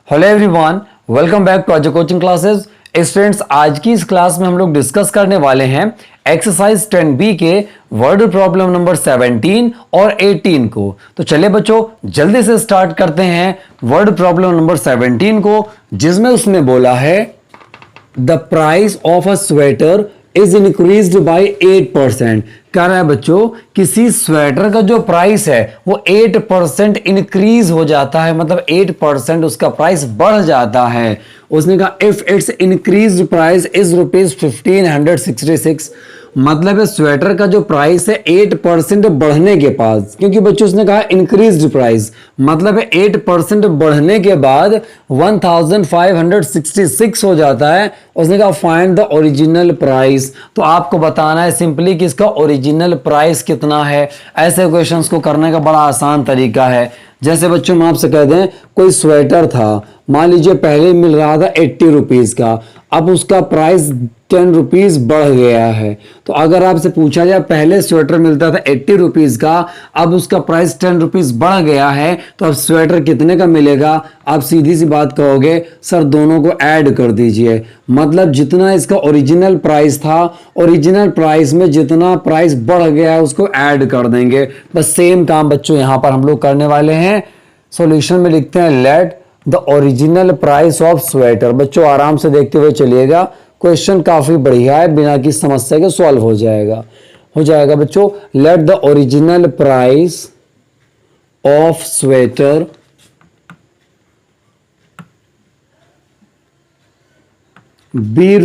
Hello everyone, welcome back to Ajay coaching classes. Students, आज की इस क्लास में हम लोग डिस्कस करने वाले हैं एक्सरसाइज 10B के वर्ड प्रॉब्लम नंबर 17 और 18 को। तो चलिए बच्चों, जल्दी से स्टार्ट करते हैं वर्ड प्रॉब्लम नंबर 17 को, जिसमें उसने बोला है the price of a sweater is increased by 8%। कह रहा है बच्चों, किसी स्वेटर का जो प्राइस है वो 8% इंक्रीज हो जाता है, मतलब 8% उसका प्राइस बढ़ जाता है। उसने कहा if it's increase price is ₹1566, मतलब स्वेटर का जो प्राइस है 8% बढ़ने के बाद, क्योंकि बच्चों उसने कहा इंक्रीज्ड प्राइस, मतलब 8% बढ़ने के बाद 1566 हो जाता है। उसने कहा फाइंड द ओरिजिनल प्राइस। तो आपको बताना है सिंपली कि इसका ओरिजिनल प्राइस कितना है। ऐसे क्वेश्चंस को करने का बड़ा आसान तरीका है। जैसे बच्चों हम आपसे कह दें कोई स्वेटर था, मान लीजिए पहले मिल रहा था 80 रुपीज का, अब उसका प्राइस 10 रुपीज बढ़ गया है। तो अगर आपसे पूछा जाए पहले स्वेटर मिलता था 80 रुपीज का, अब उसका प्राइस 10 रुपीज बढ़ गया है, तो अब स्वेटर कितने का मिलेगा? आप सीधी सी बात कहोगे सर दोनों को ऐड कर दीजिए, मतलब जितना इसका ओरिजिनल प्राइस था, ओरिजिनल प्राइस में जितना प्राइस बढ़ गया है उसको ऐड कर देंगे। बस सेम काम बच्चों यहां पर हम लोग करने वाले हैं। सॉल्यूशन में लिखते हैं late the original price of sweater. बच्चों आराम से देखते हुए चलिएगा, क्वेश्चन काफी बढ़िया है, बिना किसी समस्या के सॉल्व हो जाएगा बच्चों। Let the original price of sweater be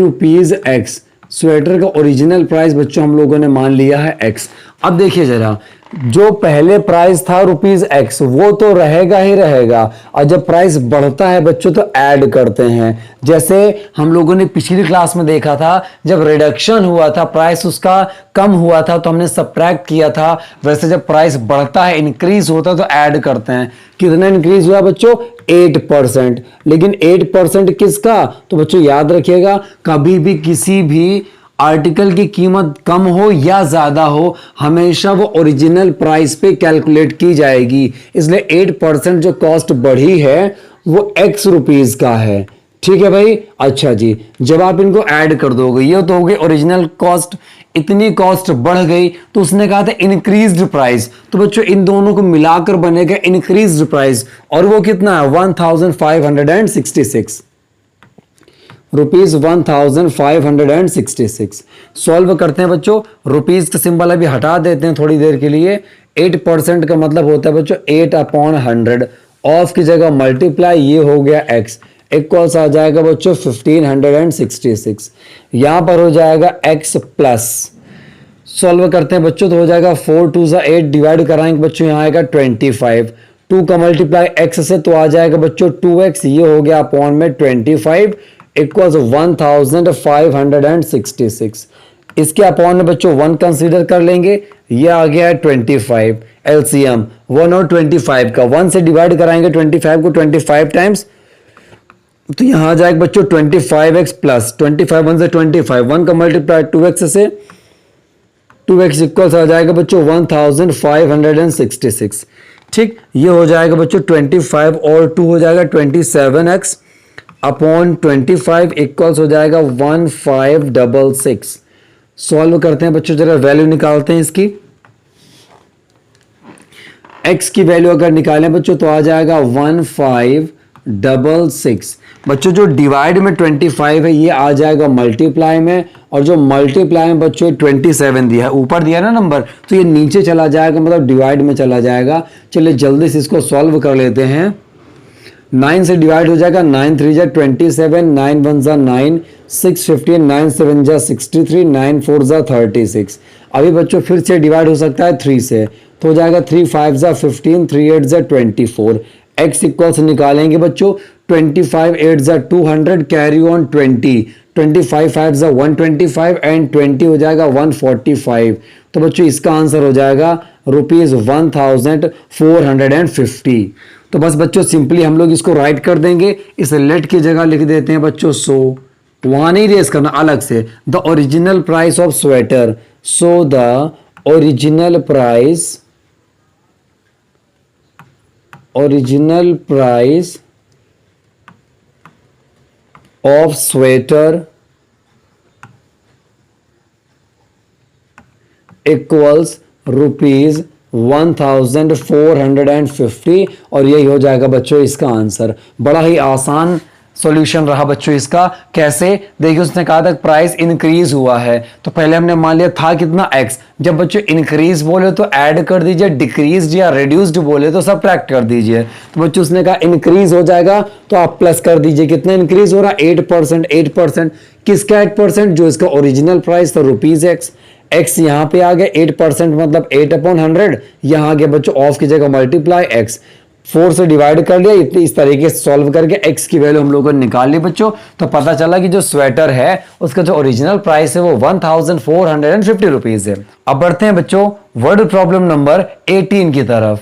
₹X। Sweater का ओरिजिनल प्राइस बच्चों हम लोगों ने मान लिया है X। अब देखिए जरा, जो पहले प्राइस था ₹X वो तो रहेगा ही रहेगा, और जब प्राइस बढ़ता है बच्चों तो ऐड करते हैं। जैसे हम लोगों ने पिछली क्लास में देखा था, जब रिडक्शन हुआ था, प्राइस उसका कम हुआ था तो हमने सब्ट्रैक्ट किया था। वैसे जब प्राइस बढ़ता है, इंक्रीज होता है तो ऐड करते हैं। कितना इंक्रीज हुआ बच्चों? 8%। लेकिन 8% किसका? तो बच्चों याद रखिएगा, कभी भी किसी भी आर्टिकल की कीमत कम हो या ज्यादा हो, हमेशा वो ओरिजिनल प्राइस पे कैलकुलेट की जाएगी। इसलिए 8% जो कॉस्ट बढ़ी है वो X रुपीज का है। ठीक है भाई। अच्छा जी, जब आप इनको ऐड कर दोगे, ये तो हो गई ओरिजिनल कॉस्ट, इतनी कॉस्ट बढ़ गई, तो उसने कहा था इंक्रीज्ड प्राइस। तो बच्चों इन दोनों को मिलाकर बनेगा इंक्रीज्ड प्राइस, और वो कितना है? 1566 ₹1566। सॉल्व करते हैं बच्चों। रुपीज का सिंबल अभी हटा देते हैं थोड़ी देर के लिए। 8% का मतलब होता है बच्चों 8/100। ऑफ की जगह मल्टीप्लाई, ये हो गया x, इक्वल्स आ जाएगा बच्चों 1566। यहां पर हो जाएगा x प्लस, सॉल्व करते हैं बच्चों तो हो जाएगा 4 2 8, डिवाइड कराएंगे बच्चों यहां आएगा 25। 2 का मल्टीप्लाई x से तो आ जाएगा बच्चों 2x, ये हो गया अपॉन में 25 इक्वल्स 1566। इसके अपॉन में बच्चों 1 कंसीडर कर लेंगे, ये आ गया है 25। एलसीएम 1 और 25 का 1 से डिवाइड कराएंगे 25 को 25 टाइम्स, तो यहां आ जाएगा बच्चों 25x प्लस 25 1 से 25, 1 का मल्टीप्लाई 2x से, 2x इक्वल्स आ जाएगा बच्चों 1566। ठीक, ये हो जाएगा बच्चों 25 और 2 हो जाएगा 27x अपॉन 25 इक्वल्स हो जाएगा 1566। सॉल्व करते हैं बच्चों, जरा वैल्यू निकालते हैं इसकी। x की वैल्यू अगर निकालें बच्चों तो आ जाएगा 1566। बच्चों जो डिवाइड में 25 है ये आ जाएगा मल्टीप्लाई में, और जो मल्टीप्लाई में बच्चों 27 दिया है, ऊपर दिया ना नंबर, तो ये नीचे चला जाएगा, मतलब डिवाइड में चला जाएगा। चलिए जल्दी से इसको सॉल्व कर लेते हैं। 9 से डिवाइड हो जाएगा, 9 3 जा 27, 9 1 जा 9, 6 15, 9 7 जा 63, 9 4 जा 36। अभी बच्चों फिर से डिवाइड हो सकता है 3 से, तो हो जाएगा 3 5 जा 15, 3 8 जा 24। x इक्वल्स निकालेंगे बच्चों, 25 8 जा 200, कैरी ऑन 20, 25 5 जा 125 एंड 20 हो जाएगा 145। तो बच्चों इसका आंसर हो जाएगा ₹1450। तो बस बच्चों सिंपली हम लोग इसको राइट कर देंगे, इस लेट की जगह लिख देते हैं बच्चों सो, वहां नहीं रेस करना, अलग से the original price of sweater. So the original price of sweater equals ₹1450 और यही हो जाएगा बच्चों इसका आंसर। बड़ा ही आसान सॉल्यूशन रहा बच्चों इसका। कैसे, देखिए उसने कहा था प्राइस इंक्रीज हुआ है, तो पहले हमने मान लिया था कितना x, जब बच्चों इंक्रीज बोले तो ऐड कर दीजिए, डिक्रीज या रिड्यूस्ड बोले तो सब्ट्रैक्ट कर दीजिए। तो बच्चों उसने कहा इंक्रीज हो जाएगा तो आप प्लस कर दीजिए, कितना इंक्रीज हो रहा है 8%। 8% किसका 8%, जो इसका ओरिजिनल प्राइस था ₹x। x यहां पे आ गया 8% मतलब 8/100, यहां आ गया बच्चों ऑफ की जगह मल्टीप्लाई x, 4 से डिवाइड कर लिया। इतनी इस तरीके से सॉल्व करके x की वैल्यू हम लोगों ने निकाल ली बच्चों। तो पता चला कि जो स्वेटर है उसका जो ओरिजिनल प्राइस है वो ₹1450 है। अब बढ़ते हैं बच्चों वर्ड प्रॉब्लम नंबर 18 की तरफ।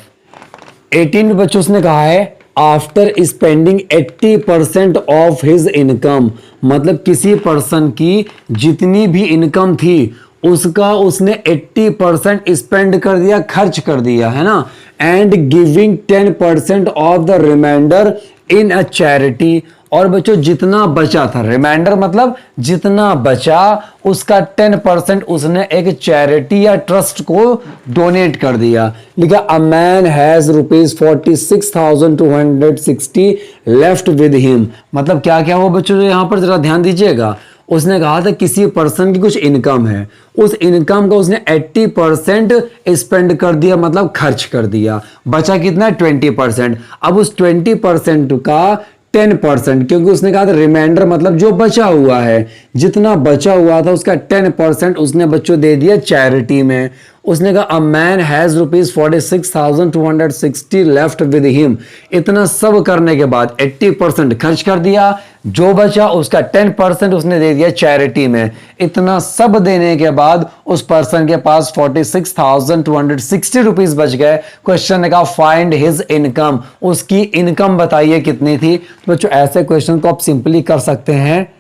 18 में बच्चों उसने कहा है after spending 80% of his income, मतलब किसी पर्सन की जितनी भी इनकम थी उसका उसने 80% स्पेंड कर दिया, खर्च कर दिया, है ना। And giving 10% of the remainder in a charity, और बच्चों जितना बचा था, रिमाइंडर मतलब जितना बचा उसका 10% उसने एक चैरिटी या ट्रस्ट को डोनेट कर दिया। लिखा a man has ₹46,260 left with him, मतलब क्या क्या हुआ बच्चों, जो यहां पर जरा ध्यान दीजिएगा। उसने कहा था किसी पर्सन की कुछ इनकम है, उस इनकम का उसने 80% स्पेंड कर दिया, मतलब खर्च कर दिया, बचा कितना 20%। अब उस 20% का 10%, क्योंकि उसने कहा था रिमाइंडर मतलब जो बचा हुआ है, जितना बचा हुआ था उसका 10% उसने बच्चों दे दिया चैरिटी में। उसने कहा a man has ₹46,260 left with him, इतना सब करने के बाद 80% खर्च कर दिया, जो बचा उसका 10% उसने दे दिया चैरिटी में। इतना सब देने के बाद उस पर्सन के पास ₹46,260 बच गए। क्वेश्चन ने कहा फाइंड हिज इनकम, उसकी इनकम बताइए कितनी थी। तो बच्चों ऐसे क्वेश्चन को आप सिंपली कर सकते हैं,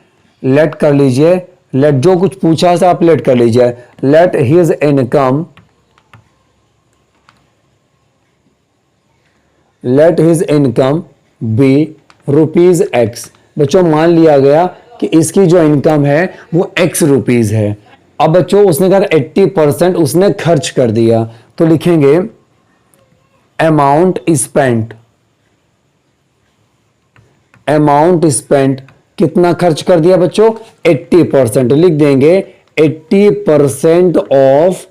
लेट कर लीजिए, लेट जो कुछ पूछा से आप लेट कर लीजिए, let his income, let his income be ₹x। बच्चों मान लिया गया कि इसकी जो इनकम है वो x रुपीज है। अब बच्चों उसने कहा 80% उसने खर्च कर दिया, तो लिखेंगे अमाउंट स्पेंट, अमाउंट स्पेंट कितना खर्च कर दिया बच्चों 80%, लिख देंगे 80% ऑफ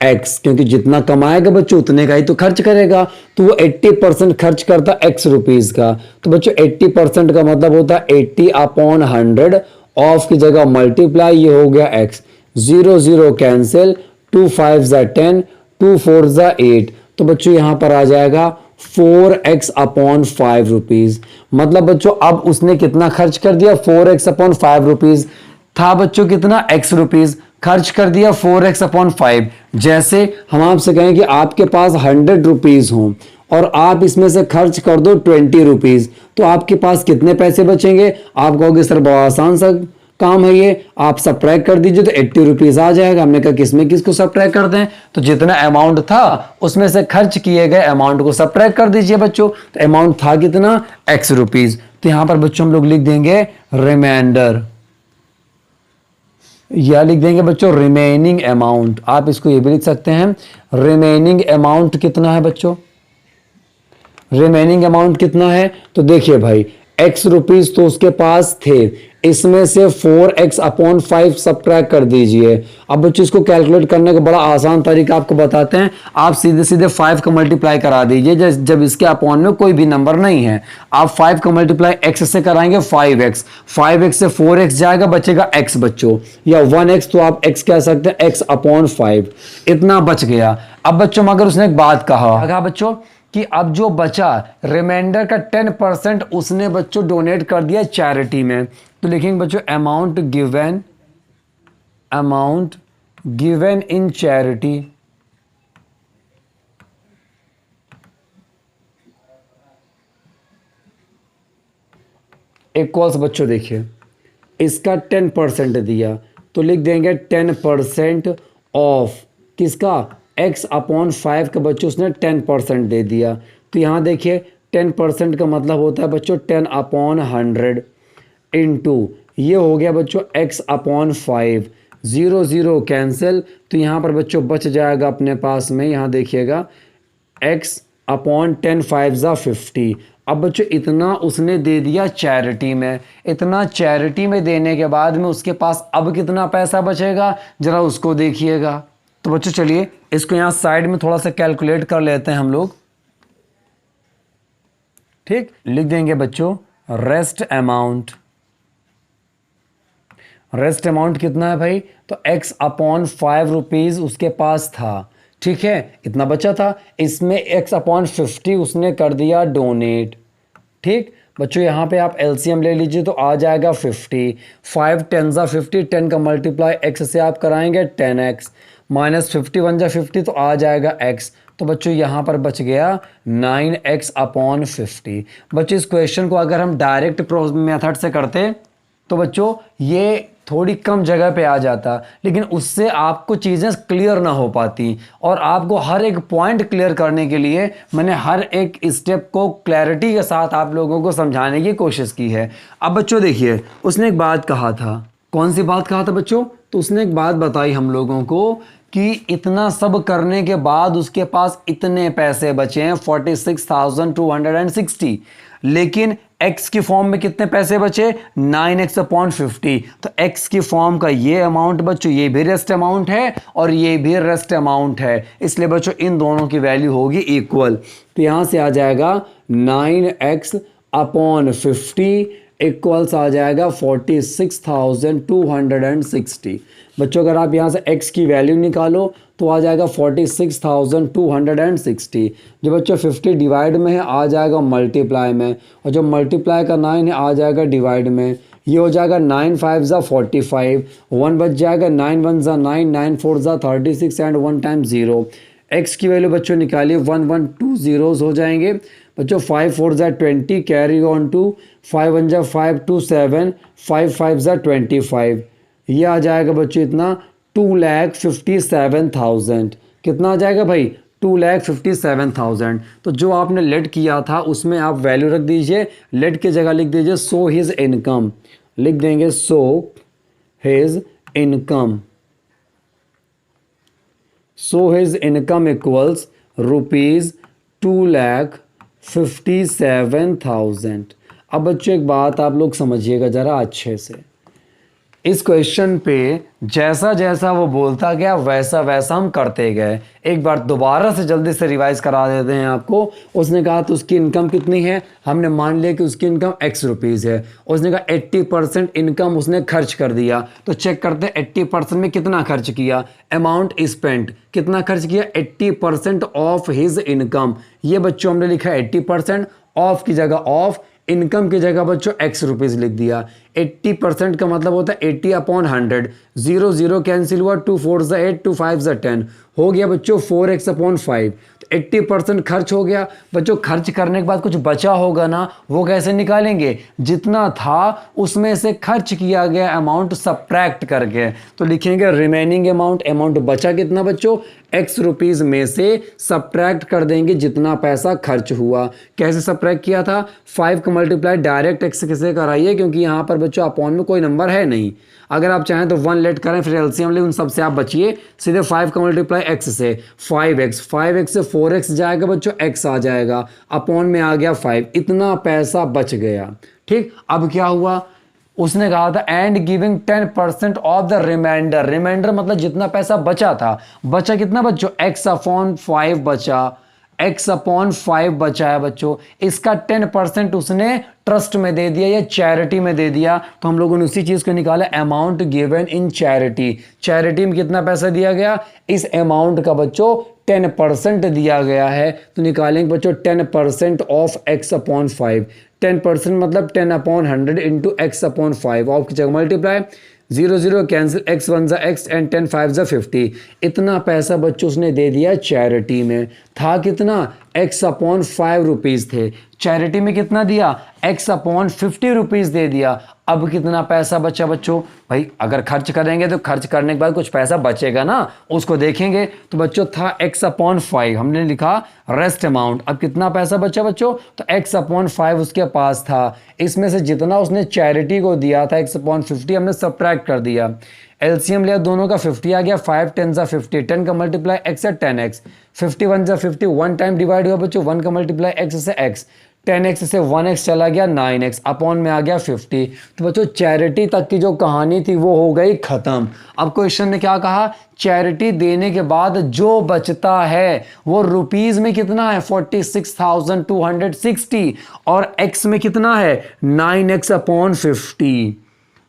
x, क्योंकि जितना कमाएगा बच्चों उतने का ही तो खर्च करेगा, तो वो 80% खर्च करता x रुपीज का। तो बच्चों 80% का मतलब होता है 80/100, ऑफ की जगह मल्टीप्लाई, ये हो गया x, 0 0 कैंसिल, 2 5 10, 2 4 8, तो बच्चों यहां पर आ जाएगा 4x/5 रुपीज। मतलब बच्चों अब उसने कितना खर्च कर दिया 4x/5 रुपीज, था बच्चों कितना x रुपीज, खर्च कर दिया 4x/5। जैसे हम आपसे कहें कि आपके पास 100 रुपीज हो और आप इसमें से खर्च कर दो 20 रुपीज, तो आपके पास कितने पैसे बचेंगे। आप कहोगे सर बड़ा आसान सा काम है ये, आप सब्ट्रैक्ट कर दीजिए तो 80 रुपीज आ जाएगा। हमने कहा किसमें किसको सब्ट्रैक्ट कर दें, तो जितना अमाउंट था उसमें से खर्च किए गए अमाउंट को सब्ट्रैक्ट कर दीजिए बच्चों। तो अमाउंट था कितना x रुपीज, तो यहां पर बच्चों हम लोग लिख देंगे रिमाइंडर, या लिख देंगे बच्चों रिमेनिंग अमाउंट। आप इसको ये भी लिख सकते हैं रिमेनिंग अमाउंट कितना है बच्चों, रिमेनिंग अमाउंट कितना है। तो देखिए भाई x रुपीज तो उसके पास थे, इसमें से 4x/5 सब्ट्रैक्ट कर दीजिए। अब बच्चों इसको कैलकुलेट करने का बड़ा आसान तरीका आपको बताते हैं, आप सीधे सीधे 5 का मल्टीप्लाई करा दीजिए। जब इसके अपॉन में कोई भी नंबर नहीं है, आप 5 का मल्टीप्लाई x से कराएंगे 5x, 5x से 4x जाएगा, बचेगा x बच्चों, या 1x, तो आप x कह सकते हैं x/5, इतना बच गया। अब बच्चों मगर उसने एक बात कहा बच्चों कि अब जो बचा रिमाइंडर का 10% उसने बच्चों डोनेट कर दिया चैरिटी में। तो लिखेंगे बच्चों amount given in charity, equals बच्चों देखिए इसका 10% दिया, तो लिख देंगे 10% ऑफ किसका x/5 का बच्चों उसने 10% दे दिया। तो यहाँ देखिए 10% का मतलब होता है बच्चों 10/100, इनटू ये हो गया बच्चों x अपॉन 5, 0 0 कैंसिल, तो यहाँ पर बच्चों बच जाएगा अपने पास में, यहाँ देखिएगा x अपॉन 10 5 ज़ा 50। अब बच्चों इतना उसने दे दिया चैरिटी में, इतना चैरिटी में देने के बाद में उसके पास अब कितना पैसा बचेगा जरा उसको देखिएगा। तो बच्चों चलिए इसको यहाँ साइड में थोड़ा सा कैलकुलेट कर लेते हैं हम लोग। ठीक, लिख देंगे बच्चों रेस्ट अमाउंट। रेस्ट अमाउंट कितना है भाई, तो x अपॉन 5 रुपीज़ उसके पास था, ठीक है, इतना बचा था, इसमें x अपॉन 50 उसने कर दिया डोनेट। ठीक बच्चों, यहाँ पे आप एलसीएम ले लीजिए तो आ जाएगा 50, 5 10 ज़ा 50, 10 का मल्टीप्लाई x से आप कराएंगे 10x, माइनस 50 1 ज़ा 50 तो आ जाएगा x। तो बच्चों यहाँ पर बच गया 9x अपॉन 50। बच्चों इस क्वेश्चन को अगर हम डायरेक्ट मेथड से करते तो बच्चों ये थोड़ी कम जगह पे आ जाता, लेकिन उससे आपको चीज़ें क्लियर ना हो पाती, और आपको हर एक पॉइंट क्लियर करने के लिए मैंने हर एक स्टेप को क्लैरिटी के साथ आप लोगों को समझाने की कोशिश की है। अब बच्चों देखिए उसने एक बात कहा था, कौन सी बात कहा था बच्चों, तो उसने एक बात बताई हम लोगों को कि इतना सब करने के बाद उसके पास इतने पैसे बचे हैं 46,260, लेकिन x की फॉर्म में कितने पैसे बचे 9x अपॉन 50। तो x की फॉर्म का ये अमाउंट बच्चों ये भी रेस्ट अमाउंट है और ये भी रेस्ट अमाउंट है, इसलिए बच्चों इन दोनों की वैल्यू होगी इक्वल। तो यहाँ से आ जाएगा 9x अपॉन 50 इक्वल्स आ जाएगा 46,260। बच्चों अगर आप यहाँ से x की वैल्यू निकालो तो आ जाएगा 46,260। जो बच्चों 50 डिवाइड में है आ जाएगा मल्टीप्लाई में, और जो मल्टीप्लाई का 9 है आ जाएगा डिवाइड में। ये हो जाएगा 9 5 ज़ा 45, 1 बच जाएगा, 9 1 ज़ा 9, 9 4 ज़ा 36 एंड 1 टाइम 0। x की वैल्यू बच्चों निकालिए 1 1 2 zeros हो जाएंगे बच्चों, 5 4 ज़ा 20 कैरी ऑन टू 5 1 ज़ा 5 2 7, 5 5 ज़ा 25। ये आ जाएगा बच्चों इतना 2,57,000। कितना आ जाएगा भाई 2,57,000। तो जो आपने लेट किया था उसमें आप वैल्यू रख दीजिए, लेट की जगह लिख दीजिए सो हिज इनकम, लिख देंगे so his income, so his income equals ₹2,57,000। अब बच्चों एक बात आप लोग समझिएगा ज़रा अच्छे से, इस क्वेश्चन पे जैसा जैसा वो बोलता गया वैसा वैसा हम करते गए। एक बार दोबारा से जल्दी से रिवाइज करा देते हैं आपको। उसने कहा तो उसकी इनकम कितनी है, हमने मान लिया कि उसकी इनकम x रुपीज़ है। उसने कहा 80% इनकम उसने खर्च कर दिया, तो चेक करते हैं 80% में कितना खर्च किया। अमाउंट स्पेंट कितना खर्च किया 80% ऑफ हिज इनकम। ये बच्चों हमने लिखा 80%, ऑफ की जगह ऑफ, इनकम की जगह बच्चों x रुपीज़ लिख दिया। 80% का मतलब होता है 80 अपॉन 100, 0 0 कैंसिल हुआ, 2 4 ज़ा 8, 2 5 ज़ा 10 हो गया बच्चों 4x अपॉन 5। तो 80% खर्च हो गया बच्चों। खर्च करने के बाद कुछ बचा होगा ना, वो कैसे निकालेंगे, जितना था उसमें से खर्च किया गया अमाउंट सब्ट्रैक्ट करके, तो लिखेंगे रिमेनिंग अमाउंट। अमाउंट बचा कितना बच्चों x रुपीज़ में से सब्ट्रैक्ट कर देंगे जितना पैसा खर्च हुआ। कैसे सब्ट्रैक्ट किया था, 5 का मल्टीप्लाई डायरेक्ट x से कराइए, क्योंकि यहाँ पर बच्चों अपॉन में कोई नंबर है नहीं। अगर आप चाहें तो 1 लेट करें फिर एलसीएम ले, उन सब से आप बचिए। सीधे 5 का मल्टीप्लाई x से 5x, 5x से 4x जाएगा बच्चों, x आ जाएगा, अपॉन में आ गया 5, इतना पैसा बच गया। ठीक, अब क्या हुआ, उसने कहा था and giving 10% of the remainder. Remainder मतलब जितना पैसा बचा था, बचा कितना बच्चों x अपॉन 5 बचा, x अपॉन 5 बचा है बच्चों। इसका 10% उसने ट्रस्ट में दे दिया या चैरिटी में दे दिया, तो हम लोगों ने उसी चीज़ को निकाला amount given in charity. Charity में कितना पैसा दिया गया, इस अमाउंट का बच्चों 10% दिया गया है, तो निकालेंगे बच्चों 10% ऑफ x अपॉन 5। 10% मतलब 10 upon 100 into x upon 5, of की जगह मल्टीप्लाई, 0 0 कैंसिल, x 1 ज़ा x एंड 10 5 ज़ा 50। इतना पैसा बच्चों उसने दे दिया चैरिटी में। था कितना, x अपॉन 5 रुपीज़ थे। चैरिटी में कितना दिया, x अपॉन 50 रुपीज़ दे दिया। अब कितना पैसा बचा बच्चों, भाई अगर खर्च करेंगे तो खर्च करने के बाद कुछ पैसा बचेगा ना, उसको देखेंगे। तो बच्चों था x अपॉन 5, हमने लिखा रेस्ट अमाउंट। अब कितना पैसा बचा बच्चों, तो x अपॉन 5 उसके पास था। इसमें से जितना उसने चैरिटी को दिया था x अपॉन 50 हमने सब्ट्रैक्ट कर दिया। एलसीएम लिया दोनों का, 50 आ गया, 5 10 सा 50, 10 का मल्टीप्लाई x है 10x, 51 जा 50, 1 टाइम डिवाइड हुआ बच्चों, 1 का मल्टीप्लाई x से x, 10x से 1x चला गया 9x, अपॉन में आ गया 50। तो बच्चों चैरिटी तक की जो कहानी थी वो हो गई खत्म। अब क्वेश्चन ने क्या कहा, चैरिटी देने के बाद जो बचता है वो रुपीज में कितना है 46,260 और x में कितना है 9x अपॉन 50,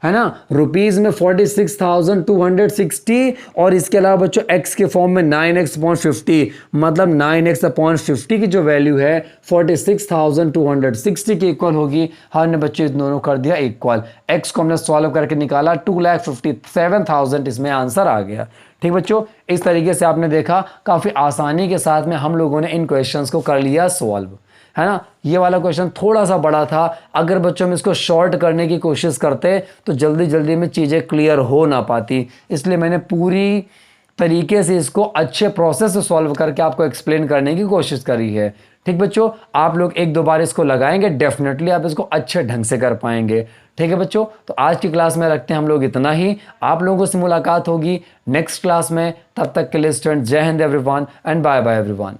है ना। रुपीज में 46,260 और इसके अलावा बच्चों x के फॉर्म में 9x अपॉन 50, मतलब 9x अपॉन 50 की जो वैल्यू है 46,260 के इक्वल होगी। हमने बच्चों इन दोनों कर दिया इक्वल। x को हमने सॉल्व करके निकाला 2,57,000, इसमें आंसर आ गया। ठीक बच्चों, इस तरीके से आपने देखा काफ़ी आसानी के साथ में हम लोगों ने इन क्वेश्चंस को कर लिया सॉल्व, है ना। ये वाला क्वेश्चन थोड़ा सा बड़ा था, अगर बच्चों में इसको शॉर्ट करने की कोशिश करते तो जल्दी जल्दी में चीज़ें क्लियर हो ना पाती, इसलिए मैंने पूरी तरीके से इसको अच्छे प्रोसेस से सॉल्व करके आपको एक्सप्लेन करने की कोशिश करी है। ठीक बच्चों, आप लोग एक दो बार इसको लगाएंगे, डेफिनेटली आप इसको अच्छे ढंग से कर पाएंगे। ठीक है बच्चों, तो आज की क्लास में रखते हैं हम लोग इतना ही। आप लोगों से मुलाकात होगी नेक्स्ट क्लास में, तब तक के लिए स्टूडेंट जय हिंद everyone and bye bye everyone.